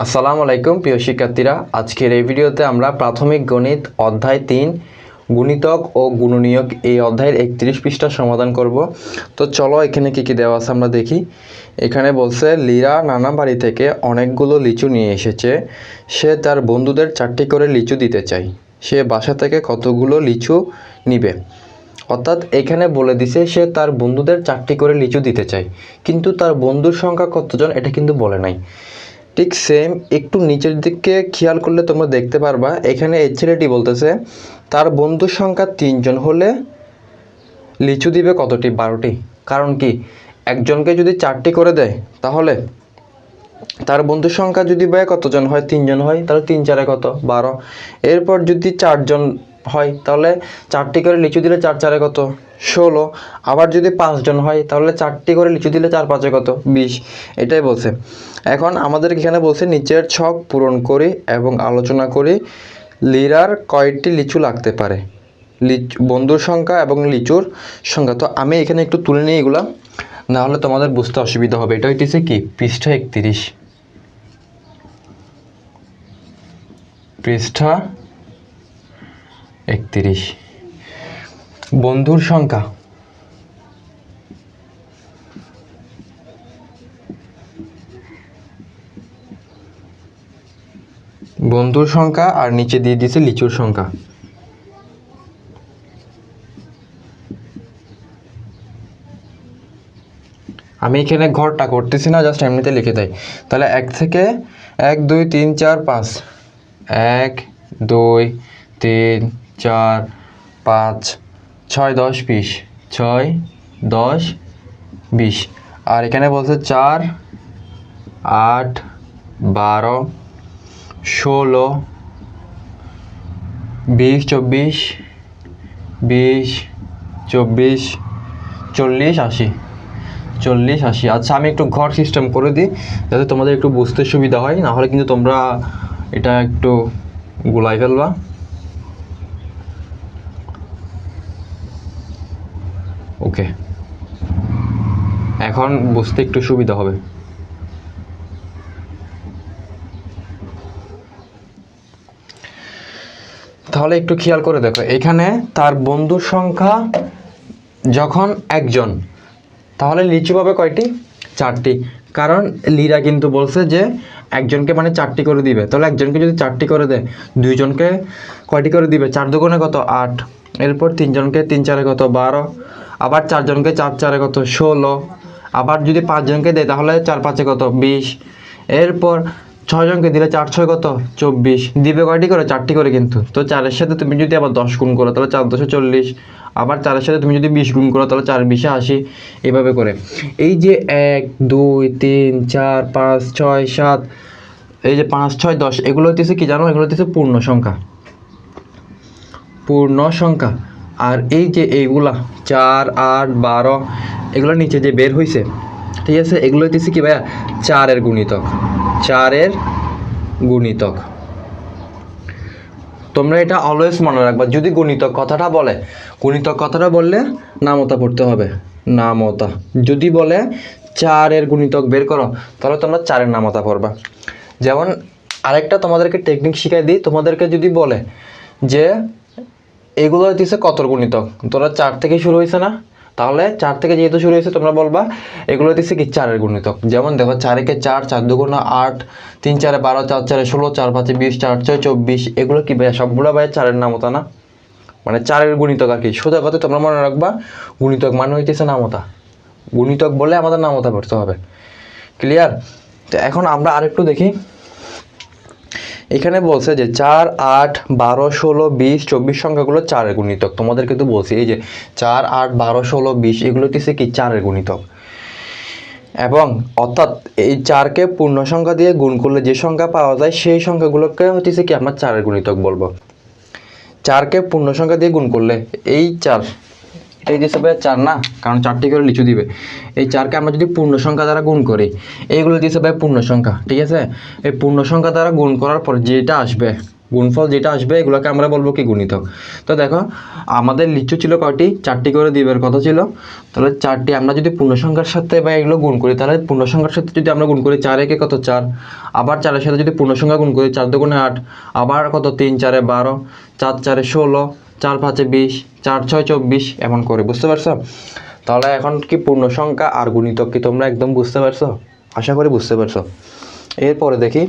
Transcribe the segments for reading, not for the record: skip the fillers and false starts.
আসসালামু আলাইকুম প্রিয় শিক্ষার্থীরা, আজকের এই ভিডিওতে আমরা প্রাথমিক গণিত অধ্যায় 3 গুণিতক ও গুণনীয়ক এই অধ্যায়ের 31 পৃষ্ঠা সমাধান করব। তো চলো এখানে কি কি দেওয়া আছে আমরা দেখি। এখানে বলছে লীরা নানা বাড়ি থেকে অনেকগুলো লিচু নিয়ে এসেছে। সে তার বন্ধুদের 4টি করে লিচু দিতে চায়। সে বাসা থেকে কতগুলো লিচু নিবে? অর্থাৎ এখানে বলে দিছে সে তার বন্ধুদের 4টি করে লিচু দিতে চায়, কিন্তু তার বন্ধুর সংখ্যা কতজন এটা কিন্তু বলে নাই। ঠিক সেম একটু নিচের দিকে খেয়াল করলে তোমরা দেখতে পারবা, এখানে এই ছেলেটি বলতেছে তার বন্ধুর সংখ্যা 3 জন হলে লিচু দিবে কতটি? 12টি। কারণ কি, একজনকে যদি 4টি করে দেয় তাহলে তার বন্ধুর সংখ্যা যদি কতজন হয়? 3 জন হয়, তাহলে 3 4 কত? 12। এরপর যদি 4 জন হয় তাহলে 4টি করে লিচু দিলে 4 4 কত? 16। আবার যদি 5 জন হয় তাহলে 4টি করে লিচু দিলে 4 5 কত? 20। এটাই বলছে। এখন আমাদের এখানে বলছে নিচের ছক পূরণ করি এবং আলোচনা করি লীরার কয়টি লিচু লাগতে পারে, বন্ধুর সংখ্যা এবং লিচুর সংখ্যা। তো আমি এখানে একটু তুলে নিই এগুলা, না হলে তোমাদের বুঝতে অসুবিধা হবে। এটা হইতেছে কি পৃষ্ঠা 31, পৃষ্ঠা 31 বন্ধুর সংখ্যা। বন্ধুর সংখ্যা আর নিচে দিয়ে দিয়েছে লিচুর সংখ্যা। আমি এখানে ঘরটা করতেছি না, জাস্ট এমনিতে লিখে দেয়। তাহলে 1 থেকে 1 2 3 4 5, 1 2 3 4 5 6 10 20, 6 10 20। আর এখানে বলছে 4 8 12 16 20 24 20 24 40 80, 40 80। আচ্ছা, আমি একটু ঘর সিস্টেম করে দিই যাতে তোমাদের একটু বুঝতে সুবিধা হয়, না হলে কিন্তু তোমরা এটা একটু গুলাই ফেলবা। ওকে, এখন বুঝতে একটু সুবিধা হবে। তাহলে একটু খেয়াল করে দেখো, এখানে তার বন্ধুর সংখ্যা যখন 1 জন, তাহলে লিচু পাবে কয়টি? 4টি। কারণ লীরা কিন্তু বলছে যে একজনকে মানে 4টি করে দিবে। তাহলে একজনকে যদি 4টি করে দেয়, 2 জনকে কয়টি করে দিবে? 4 দুগুণে কত? 8। এরপর 3 জনকে 3 4 কত? 12। আবার 4 জনকে 4 4 কত? 16। আবার যদি 5 জনকে দেয় তাহলে 4 5 কত? 20। এরপর 6 জনকে দিলে 4 6 কত? 24। দিবে কয়টি করে? 4টি করে কিন্তু। তো 4-এর সাথে তুমি যদি আবার 10 গুণ করো তাহলে 4 10 40। আবার 4-এর সাথে তুমি যদি 20 গুণ করো তাহলে 4 20 80। এভাবে করে এই যে 1 2 3 4 5 6 7, এই যে 5 6 10, এগুলো হইতেছে কি জানো? এগুলো হইতেছে পূর্ণ সংখ্যা, পূর্ণ সংখ্যা। আর এই যে এইগুলা 4 8 12 এগুলো নিচে যে বের হয়েছে, ঠিক আছে, এগুলো হইতেছে কি ভাইয়া? 4-এর গুণিতক, 4-এর গুণিতক। তোমরা এটা অলওয়েজ মনে রাখবা, যদি গুণিতক কথাটা বলে, গুণিতক কথাটা বললে নামতা পড়তে হবে, নামতা। যদি বলে 4-এর গুণিতক বের করো তাহলে তোমরা 4-এর নামতা পড়বা। যেমন আরেকটা তোমাদেরকে টেকনিক শিখাই দিই, তোমাদেরকে যদি বলে যে এগুলো হইতেছে কতর গুণিতক, তোরা 4 থেকে শুরু হয়েছে না, তাহলে 4 থেকে যেহেতু শুরু হয়েছে তোমরা বলবা এগুলো হইতেছে কি 4-এর গুণিতক। যেমন দেখো 4 একে 4, 4 দুগুণে 8, 3 4 12, 4 4 16, 4 5 20, 4 6 24। এগুলো কি ভাইয়া? সবগুলো ভাইয়া 4-এর নামতা না, মানে 4-এর গুণিতক আর কি। সোজা কথা তোমরা মনে রাখবা, গুণিতক মানে হইতেছে নামতা। গুণিতক বলে আমাদের নামতা পড়তে হবে। ক্লিয়ার? তো এখন আমরা আরেকটু দেখি। এখানে বলছে যে 4 8 12 16 20 24 সংখ্যাগুলো 4-এর গুণিতক। তোমাদের কিন্তু বলছি এই যে 4 8 12 16 20 এগুলো হচ্ছে কি 4-এর গুণিতক। এবং অর্থাৎ এই 4কে পূর্ণ সংখ্যা দিয়ে গুণ করলে যে সংখ্যা পাওয়া যায় সেই সংখ্যাগুলোকে হচ্ছে কি আমরা 4-এর গুণিতক বলবো। 4কে পূর্ণ সংখ্যা দিয়ে গুণ করলে এই 4, এটা দিচ্ছে ভাই 4 না, কারণ 4টি করে লিচু দিবে। এই 4কে আমরা যদি পূর্ণ সংখ্যা দ্বারা গুণ করি, এইগুলো দিচ্ছে ভাই পূর্ণ সংখ্যা, ঠিক আছে। এই পূর্ণ সংখ্যা দ্বারা গুণ করার পর যেটা আসবে গুণফল যেটা আসবে এগুলোকে আমরা বলবো কি গুণিতক। তো দেখো আমাদের লিচু ছিল কয়টি, 4টি করে দিবের কথা ছিল, তাহলে 4টি আমরা যদি পূর্ণসংখ্যার সাথে বা এগুলো গুণ করি, তাহলে পূর্ণসংখ্যার সাথে যদি আমরা গুণ করি 4 একে কত 4, আবার 4-এর সাথে যদি পূর্ণসংখ্যা গুণ করি 4 দুগুণে 8, আবার কত 3 4-এ 12, 4 4-এ 16, 4 5-এ 20, 4 6 24 এমন করে, বুঝতে পারছো? তাহলে এখন কি পূর্ণসংখ্যা আর গুণিতক কি তোমরা একদম বুঝতে পারছো? আশা করি বুঝতে পারছো। এরপরে দেখি,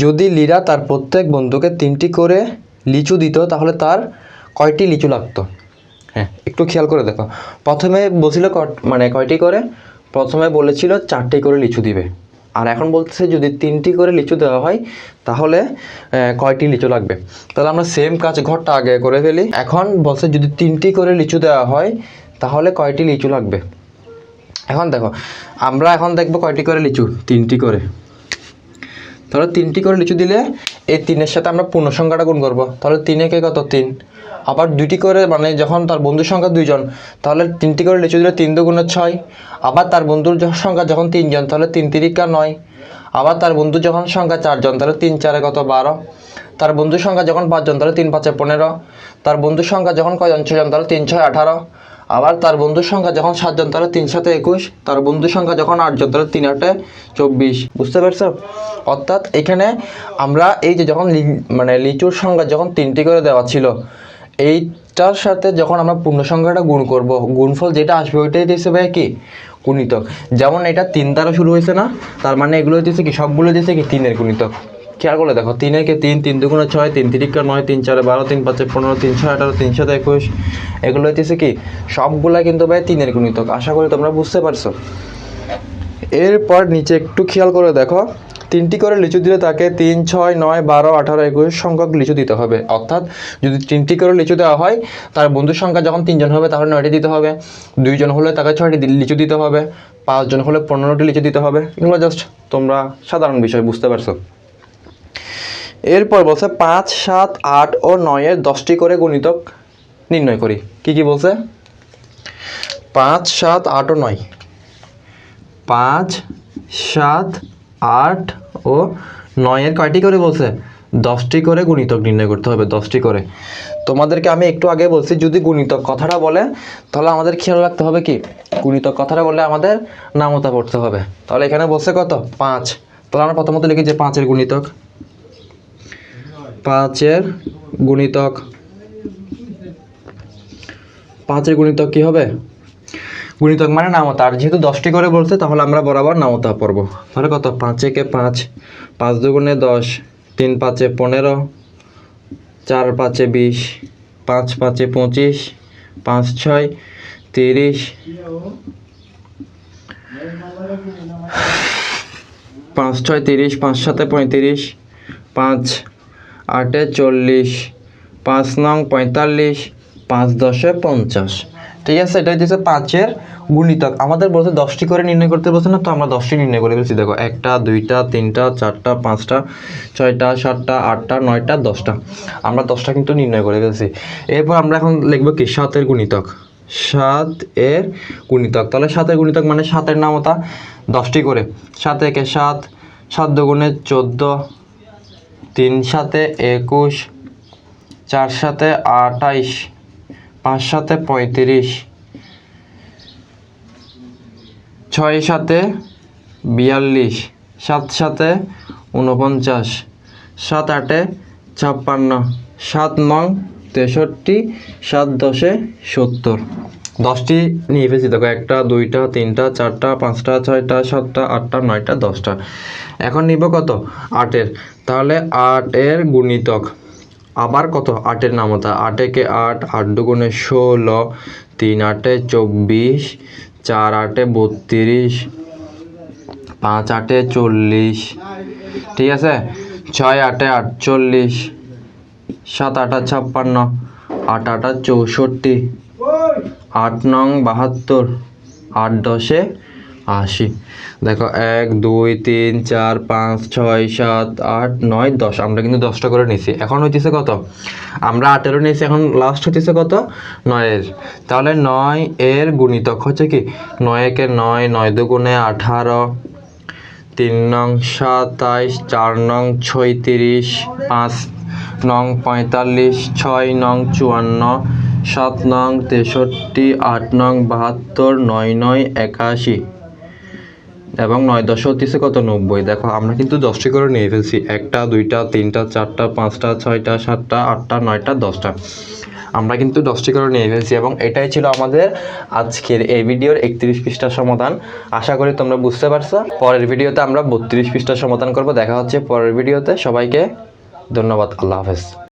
যদি লীরা তার প্রত্যেক বন্ধুকে 3টি করে লিচু দিত তাহলে তার কয়টি লিচু লাগতো? হ্যাঁ, একটু খেয়াল করে দেখো। প্রথমে বলছিল মানে কয়টি করে, প্রথমে বলেছিল 4টি করে লিচু দিবে, আর এখন বলতেছে যদি 3টি করে লিচু দেওয়া হয় তাহলে কয়টি লিচু লাগবে। তাহলে আমরা সেম কাজ ঘরটা আগে করে ফেলি। এখন বলছে যদি 3টি করে লিচু দেওয়া হয় তাহলে কয়টি লিচু লাগবে। এখন দেখো আমরা এখন দেখবো কয়টি করে লিচু, 3টি করে। তাহলে 3টি করে লিচু দিলে এই 3-এর সাথে আমরা পূর্ণসংখ্যাটা গুণ করবো, তাহলে 3 একে কত 3, আবার 2টি করে মানে যখন তার বন্ধুর সংখ্যা 2 জন তাহলে 3টি করে লিচু দিলে 3 দুগুণে 6, আবার তার বন্ধুর সংখ্যা যখন 3 জন তাহলে 3 তিরিকা 9, আবার তার বন্ধু যখন সংখ্যা 4 জন তাহলে 3 4-এ কত 12, তার বন্ধুর সংখ্যা যখন 5 জন তাহলে 3 5-এ 15, তার বন্ধুর সংখ্যা যখন কয়জন 6 জন তাহলে 3 6-এ 18, আবার তার বন্ধুর সংখ্যা যখন 7 জন তাহলে 3 7-এ 21, তার বন্ধুর সংখ্যা যখন 8 জন তাহলে 3 8-এ 24, বুঝতে পারছো? অর্থাৎ এখানে আমরা এই যে যখন মানে লিচুর সংখ্যা যখন 3টি করে দেওয়া ছিল এইটার সাথে যখন আমরা পূর্ণ সংখ্যাটা গুণ করব, গুণফল যেটা আসবে ওইটাই হিসেবে কি গুণিতক। যেমন এটা 3 দ্বারা শুরু হয়েছে না, তার মানে এগুলো হইতেছে কি সবগুলো হইতেছে কি 3-এর গুণিতক। খেয়াল করে দেখো 3 একে 3, 3 দুগুণে 6, 3 তিরিকা 9, 3 4-এ 12, 3 5-এ 15, 3 6-এ 18, 3 7-এ 21, এগুলো হইতেছে কি সবগুলা কিন্তু ভাই 3-এর গুণিতক। আশা করি তোমরা বুঝতে পারছো। এরপর নিচে একটু খেয়াল করে দেখো, 3টি করে লিচু দিলে তাকে 3 6 9 12 18 21 সংখ্যক লিচু দিতে হবে। অর্থাৎ যদি 3টি করে লিচু দেওয়া হয় তার বন্ধুর সংখ্যা যখন 3 জন হবে তাহলে 9টি দিতে হবে, 2 জন হলে তাকে 6টি লিচু দিতে হবে, 5 জন হলে 15টি লিচু দিতে হবে। এগুলো জাস্ট তোমরা সাধারণ বিষয়, বুঝতে পারছো। এরপর বলছে 5 7 8 ও 9-এর 10টি করে গুণিতক নির্ণয় করি। কি কি বলছে? 5 7 8 ও 9, 5 7 8 ও 9-এর কয়টি করে বলছে? 10টি করে গুণিতক নির্ণয় করতে হবে, 10টি করে। তোমাদেরকে আমি একটু আগে বলছি যদি গুণিতক কথাটা বলে তাহলে আমাদের খেয়াল রাখতে হবে কি গুণিতক কথাটা বললে আমাদের নামতা পড়তে হবে। তাহলে এখানে বলছে কত 5, তাহলে আমরা প্রথমত লিখি যে 5-এর গুণিতক, 5-এর গুণিতক, 5-এর গুণিতক কি হবে? গুণিতক মানে নামতা, আর যেহেতু 10টি করে বলছে তাহলে আমরা বরাবর নামতা পড়ব। তাহলে কত 5 একে 5, 5 দুগুণে 10, 3 5-এ 15, 4 5-এ 20, 5 5-এ 25, 5 6 30, 5 6 30, 5 7-এ 35, 5 8-এ 40, 5 9 45, 5 10-এ 50। ঠিক আছে, এটা হচ্ছে 5-এর গুণিতক। আমাদের বলছে 10টি করে নির্ণয় করতে বলছে না, তো আমরা 10টি নির্ণয় করে ফেলছি। দেখো 1টা 2টা 3টা 4টা 5টা 6টা 7টা 8টা 9টা 10টা, আমরা 10টা কিন্তু নির্ণয় করে ফেলছি। এরপর আমরা এখন লিখবো কি 7-এর গুণিতক, 7-এর গুণিতক। তাহলে 7-এর গুণিতক মানে 7-এর নামতা 10টি করে, 7 একে 7, 7 দুগুণে 14, 3 7-এ 21, 4 7-এ 28, 5 7-এ 35, 6 7-এ 42, 7 7-এ 49, 7 8-এ 56, 7 9 63, 7 10-এ 70। 10টি নিয়ে ফেলছি। দেখো 1টা 2টা 3টা 4টা 5টা 6টা 7টা 8টা 9টা 10টা। এখন নিব কত 8-এর, তাহলে 8-এর গুণিতক আবার কত 8-এর নামতা, 8 একে 8, 8 দুগুণে 16, 3 8-এ 24, 4 8-এ 32, 5 8-এ 40, ঠিক আছে, 6 8-এ 48, 7 8-আ 56, 8 8-আ 64, 8 9 72, 8 10-এ 80। দেখো 1 2 3 4 5 6 7 8 9 10, আমরা কিন্তু 10টা করে নিয়েছি। এখন হইতেছে কত, আমরা 8-এরও নিয়েছি, এখন লাস্ট হইতেছে কত 9-এর। তাহলে 9-এর গুণিতক হচ্ছে কি 9 একে 9, 9 দুগুণে 18, 3 নং 27, 4 নং 36, 5 নং 45, 6 নং 54, 7 নং 63, 8 নং 72, 9 নং 81 এবং 9 10 হচ্ছে কত 90। দেখো আমরা কিন্তু 10টি করে নিয়ে ফেলছি, 1টা 2টা 3টা 4টা 5টা 6টা 7টা 8টা 9টা 10টা, আমরা কিন্তু 10টি করে নিয়ে ফেলছি। এবং এটাই ছিল আমাদের আজকের এই ভিডিওর 31 পৃষ্ঠার সমাধান। আশা করি তোমরা বুঝতে পারছো। পরের ভিডিওতে আমরা 32 পৃষ্ঠার সমাধান করব। দেখা হচ্ছে পরের ভিডিওতে। সবাইকে ধন্যবাদ। আল্লাহ হাফেজ।